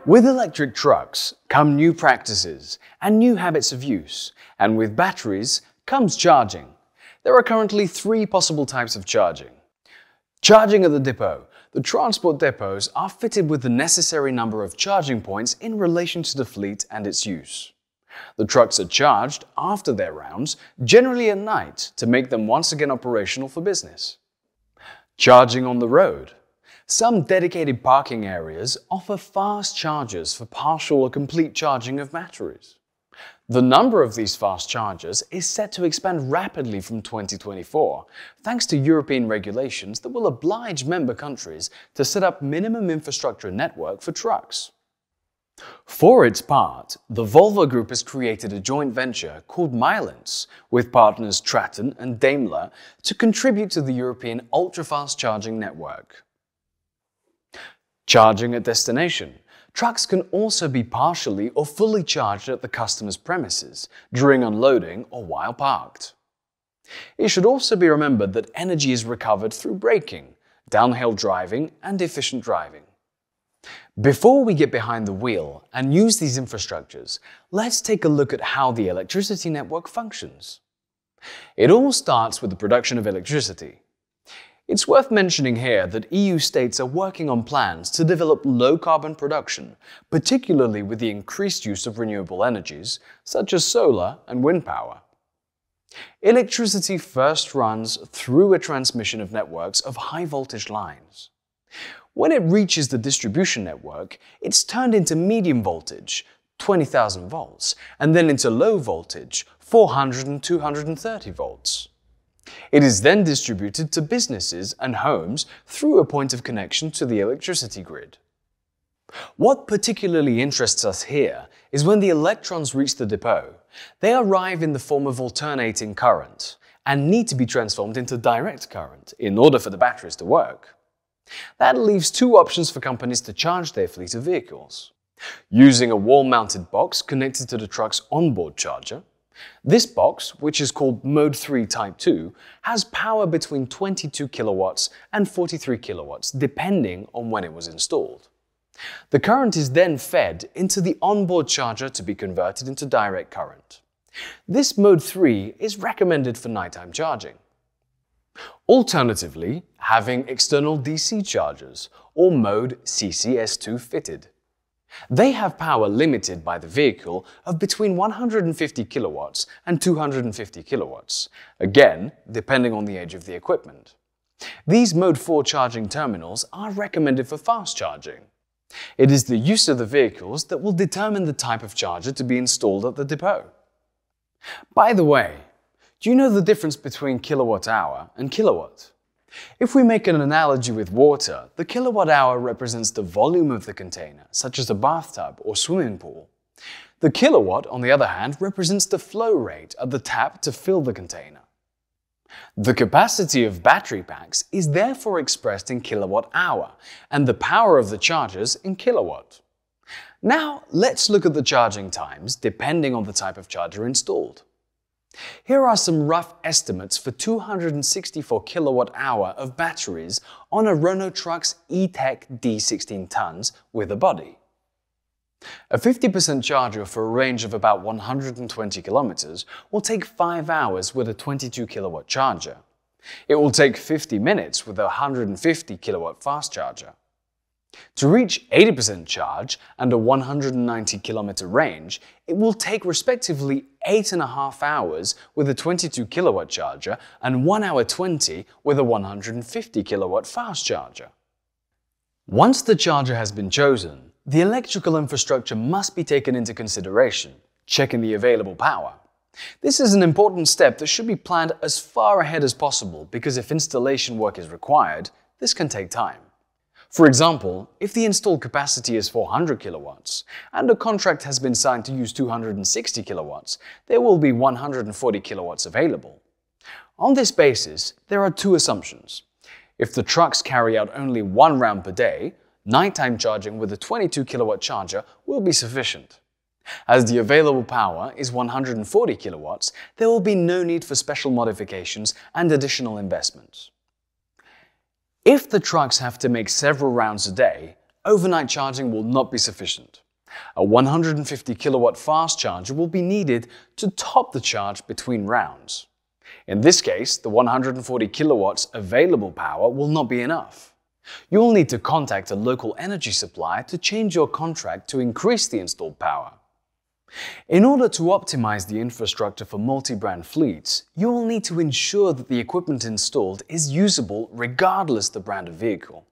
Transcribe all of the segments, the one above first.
With electric trucks come new practices and new habits of use, and with batteries comes charging. There are currently 3 possible types of charging. Charging at the depot. The transport depots are fitted with the necessary number of charging points in relation to the fleet and its use. The trucks are charged after their rounds, generally at night, to make them once again operational for business. Charging on the road. Some dedicated parking areas offer fast chargers for partial or complete charging of batteries. The number of these fast chargers is set to expand rapidly from 2024, thanks to European regulations that will oblige member countries to set up minimum infrastructure network for trucks. For its part, the Volvo Group has created a joint venture called Milence with partners Traton and Daimler to contribute to the European ultra-fast charging network. Charging at destination. Trucks can also be partially or fully charged at the customer's premises during unloading or while parked. It should also be remembered that energy is recovered through braking, downhill driving, and efficient driving. Before we get behind the wheel and use these infrastructures, let's take a look at how the electricity network functions. It all starts with the production of electricity. It's worth mentioning here that EU states are working on plans to develop low-carbon production, particularly with the increased use of renewable energies, such as solar and wind power. Electricity first runs through a transmission of networks of high-voltage lines. When it reaches the distribution network, it's turned into medium voltage, 20,000 volts, and then into low voltage, 400 and 230 volts. It is then distributed to businesses and homes through a point of connection to the electricity grid. What particularly interests us here is when the electrons reach the depot, they arrive in the form of alternating current and need to be transformed into direct current in order for the batteries to work. That leaves 2 options for companies to charge their fleet of vehicles. Using a wall-mounted box connected to the truck's onboard charger. This box, which is called Mode 3 Type 2, has power between 22 kilowatts and 43 kilowatts, depending on when it was installed. The current is then fed into the onboard charger to be converted into direct current. This Mode 3 is recommended for nighttime charging. Alternatively, having external DC chargers, or Mode CCS2 fitted. They have power limited by the vehicle of between 150 kilowatts and 250 kilowatts, again, depending on the age of the equipment. These Mode 4 charging terminals are recommended for fast charging. It is the use of the vehicles that will determine the type of charger to be installed at the depot. By the way, do you know the difference between kilowatt hour and kilowatt? If we make an analogy with water, the kilowatt hour represents the volume of the container, such as a bathtub or swimming pool. The kilowatt, on the other hand, represents the flow rate at the tap to fill the container. The capacity of battery packs is therefore expressed in kilowatt hour, and the power of the chargers in kilowatt. Now, let's look at the charging times depending on the type of charger installed. Here are some rough estimates for 264 kilowatt-hour of batteries on a Renault truck's E-Tech D16 tons with a body. A 50% charger for a range of about 120 kilometers will take 5 hours with a 22 kilowatt charger. It will take 50 minutes with a 150 kilowatt fast charger. To reach 80% charge and a 190 kilometer range, it will take respectively 8.5 hours with a 22 kilowatt charger and 1 hour 20 with a 150 kilowatt fast charger. Once the charger has been chosen, the electrical infrastructure must be taken into consideration, checking the available power. This is an important step that should be planned as far ahead as possible because if installation work is required, this can take time. For example, if the installed capacity is 400 kilowatts and a contract has been signed to use 260 kilowatts, there will be 140 kilowatts available. On this basis, there are 2 assumptions. If the trucks carry out only 1 round per day, nighttime charging with a 22 kilowatt charger will be sufficient. As the available power is 140 kilowatts, there will be no need for special modifications and additional investments. If the trucks have to make several rounds a day, overnight charging will not be sufficient. A 150 kilowatt fast charger will be needed to top the charge between rounds. In this case, the 140 kilowatts available power will not be enough. You will need to contact a local energy supplier to change your contract to increase the installed power. In order to optimize the infrastructure for multi-brand fleets, you will need to ensure that the equipment installed is usable regardless the brand of vehicle.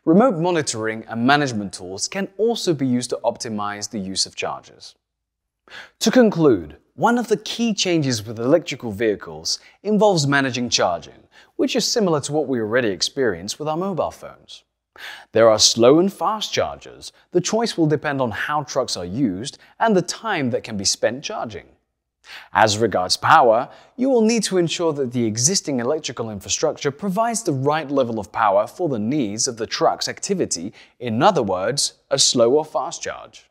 Remote monitoring and management tools can also be used to optimize the use of chargers. To conclude, one of the key changes with electrical vehicles involves managing charging, which is similar to what we already experience with our mobile phones. There are slow and fast chargers. The choice will depend on how trucks are used and the time that can be spent charging. As regards power, you will need to ensure that the existing electrical infrastructure provides the right level of power for the needs of the truck's activity, in other words, a slow or fast charge.